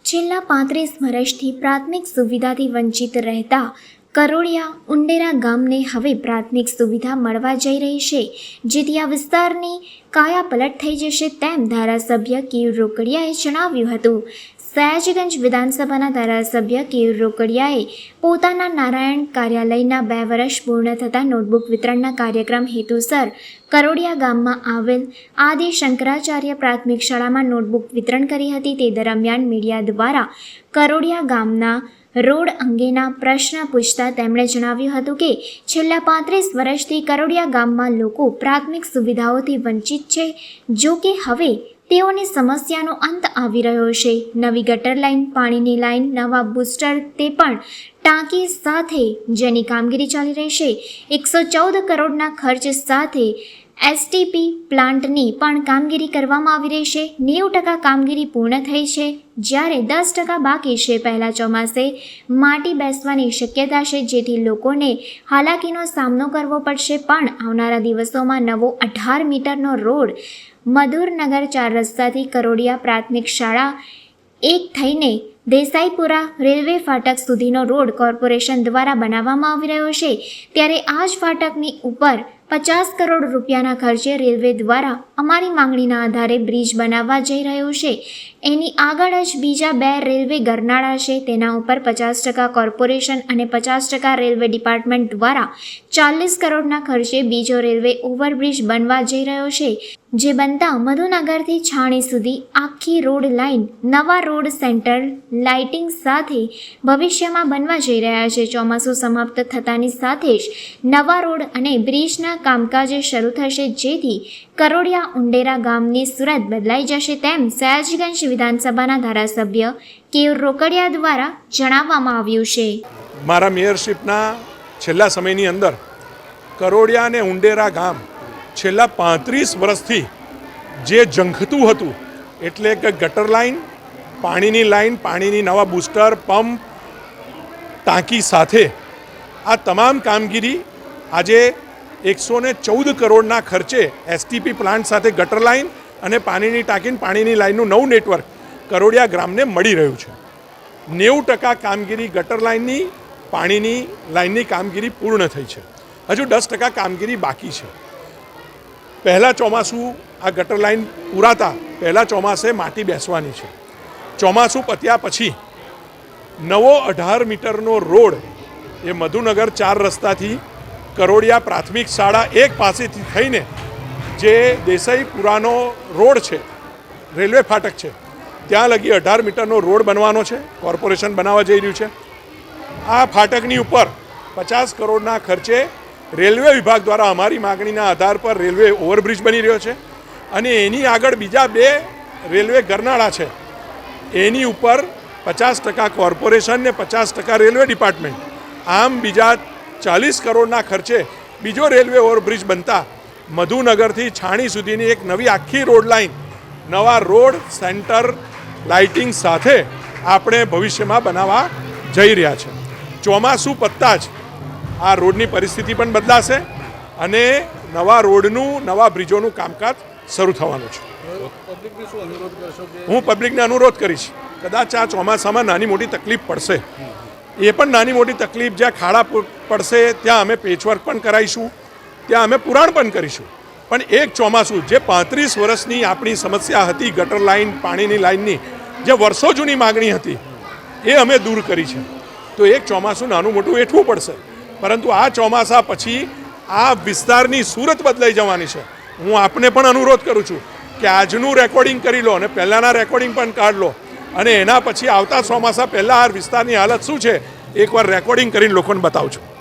છેલ્લા 35 વર્ષથી પ્રાથમિક સુવિધાથી વંચિત રહેતા કરોડિયા ઉંડેરા ગામને હવે પ્રાથમિક સુવિધા મળવા જઈ રહી છે, જેથી આ વિસ્તારની કાયાપલટ થઈ જશે તેમ ધારાસભ્ય કેયુર રોકડિયાએ જણાવ્યું હતું. સયાજીગંજ વિધાનસભાના ધારાસભ્ય કેયુર રોકડિયાએ પોતાના નારાયણ કાર્યાલયના 2 વર્ષ પૂર્ણ થતાં નોટબુક વિતરણના કાર્યક્રમ હેતુસર કરોડિયા ગામમાં આવેલ આદિ શંકરાચાર્ય પ્રાથમિક શાળામાં નોટબુક વિતરણ કરી હતી. તે દરમિયાન મીડિયા દ્વારા કરોડિયા ગામના રોડ અંગેના પ્રશ્ન પૂછતા તેમણે જણાવ્યું હતું કે છેલ્લા 35 વર્ષથી કરોડિયા ગામમાં લોકો પ્રાથમિક સુવિધાઓથી વંચિત છે. જો કે હવે તેઓની સમસ્યાનો અંત આવી રહ્યો છે. નવી ગટર લાઇન, પાણીની લાઇન, નવા બૂસ્ટર, તે પણ ટાંકી સાથે, જેની કામગીરી ચાલી રહી છે. 114 કરોડના ખર્ચ સાથે એસટીપી પ્લાન્ટની પણ કામગીરી કરવામાં આવી રહી છે. 90% કામગીરી પૂર્ણ થઈ છે, જ્યારે 10% બાકી છે. પહેલા ચોમાસે માટી બેસવાની શક્યતા છે, જેથી લોકોને હાલાકીનો સામનો કરવો પડશે. પણ આવનારા દિવસોમાં નવો 18 મીટરનો રોડ મધુરનગર 4 રસ્તાથી કરોડિયા પ્રાથમિક શાળા એક થઈને દેસાઈપુરા રેલવે ફાટક સુધીનો રોડ કોર્પોરેશન દ્વારા બનાવવામાં આવી રહ્યો છે. ત્યારે આ જ ફાટકની ઉપર 50 કરોડ રૂપિયાના ખર્ચે રેલવે દ્વારા અમારી માંગણીના આધારે બ્રિજ બનાવવા જઈ રહ્યો છે. એની આગળ જ બીજા 2 રેલવે ગરનાળા છે. તેના ઉપર 50% કોર્પોરેશન અને 50% રેલવે ડિપાર્ટમેન્ટ દ્વારા 40 કરોડના ખર્ચે બીજો રેલવે ઓવરબ્રિજ બનવા જઈ રહ્યો છે, જે બનતા મધુનગરથી છાણી સુધી આખી રોડ લાઇન નવા રોડ સેન્ટર લાઇટિંગ સાથે ભવિષ્યમાં બનવા જઈ રહ્યા છે. ચોમાસું સમાપ્ત થતાની સાથે જ નવા રોડ અને બ્રિજના કામકાજે શરૂ થશે, જેથી કરોડિયા ઉંડેરા ગામની સુરત બદલાઈ જશે તેમ સયાજીગંજ વિધાનસભાના ધારાસભ્ય કેયુર રોકડિયા દ્વારા જણાવવામાં આવ્યું છે. મારા મેયરશિપના છેલ્લા સમયની અંદર કરોડિયા અને ઉંડેરા ગામ છેલ્લા 35 વર્ષથી જે ઝંખતું હતું, એટલે કે ગટર લાઇન, પાણીની લાઇન, પાણીની નવા બૂસ્ટર, પંપ, ટાંકી સાથે આ તમામ કામગીરી આજે 114 કરોડના ખર્ચે એસટીપી પ્લાન્ટ સાથે ગટર લાઇન અને પાણીની ટાંકી, પાણીની લાઇનનું નવું નેટવર્ક કરોડિયા ગ્રામને મળી રહ્યું છે. 90% કામગીરી ગટર લાઇનની, પાણીની લાઇનની કામગીરી પૂર્ણ થઈ છે. હજુ 10% કામગીરી બાકી છે. પહેલાં ચોમાસું આ ગટર લાઇન પૂરાતા પહેલાં ચોમાસે માટી બેસવાની છે. ચોમાસું પત્યા પછી નવો 18 મીટરનો રોડ એ મધુનગર 4 રસ્તાથી કરોડિયા પ્રાથમિક શાળા એક પાસેથી થઈને જે દેસાઈપુરાનો રોડ છે, રેલવે ફાટક છે, ત્યાં લગી 18 મીટરનો રોડ બનવાનો છે. કોર્પોરેશન બનાવવા જઈ રહ્યું છે. આ ફાટકની ઉપર 50 કરોડના ખર્ચે રેલવે વિભાગ દ્વારા અમારી માગણીના આધાર પર રેલવે ઓવરબ્રિજ બની રહ્યો છે. અને એની આગળ બીજા 2 રેલવે ગરનાળા છે. એની ઉપર 50% કોર્પોરેશન ને 50% રેલવે ડિપાર્ટમેન્ટ, આમ બીજા 40 કરોડના ખર્ચે બીજો રેલવે ઓવરબ્રિજ બનતા મધુનગરથી છાણી સુધીની એક નવી આખી રોડ લાઇન, નવા રોડ સેન્ટર લાઇટિંગ સાથે આપણે ભવિષ્યમાં બનાવવા જઈ રહ્યા છે. ચોમાસું પત્તા જ આ રોડની પરિસ્થિતિ પણ બદલાશે અને નવા રોડનું, નવા બ્રિજોનું કામકાજ શરૂ થવાનું છે. હું પબ્લિકને અનુરોધ કરીશ, કદાચ આ ચોમાસામાં નાની મોટી તકલીફ પડશે, એ પણ નાની મોટી તકલીફ, જ્યાં ખાડા પડશે ત્યાં અમે પેચવર્ક પણ કરાવીશું, ત્યાં અમે પુરાણ પણ કરીશું. પણ એક ચોમાસું જે 35 વર્ષની આપણી સમસ્યા હતી, ગટર લાઇન, પાણીની લાઇનની, જે વર્ષો જૂની માગણી હતી, એ અમે દૂર કરી છે. તો એક ચોમાસું નાનું મોટું વેઠવું પડશે, પરંતુ આ ચોમાસા પછી આ વિસ્તારની સુરત બદલાઈ જવાની છે. હું આપને પણ અનુરોધ કરું છું કે આજનું રેકોર્ડિંગ કરી લો અને પહેલાંના રેકોર્ડિંગ પણ કાઢ લો, અને એના પછી આવતા ચોમાસા પહેલાં આ વિસ્તારની હાલત શું છે એકવાર રેકોર્ડિંગ કરીને લોકોને બતાવજો.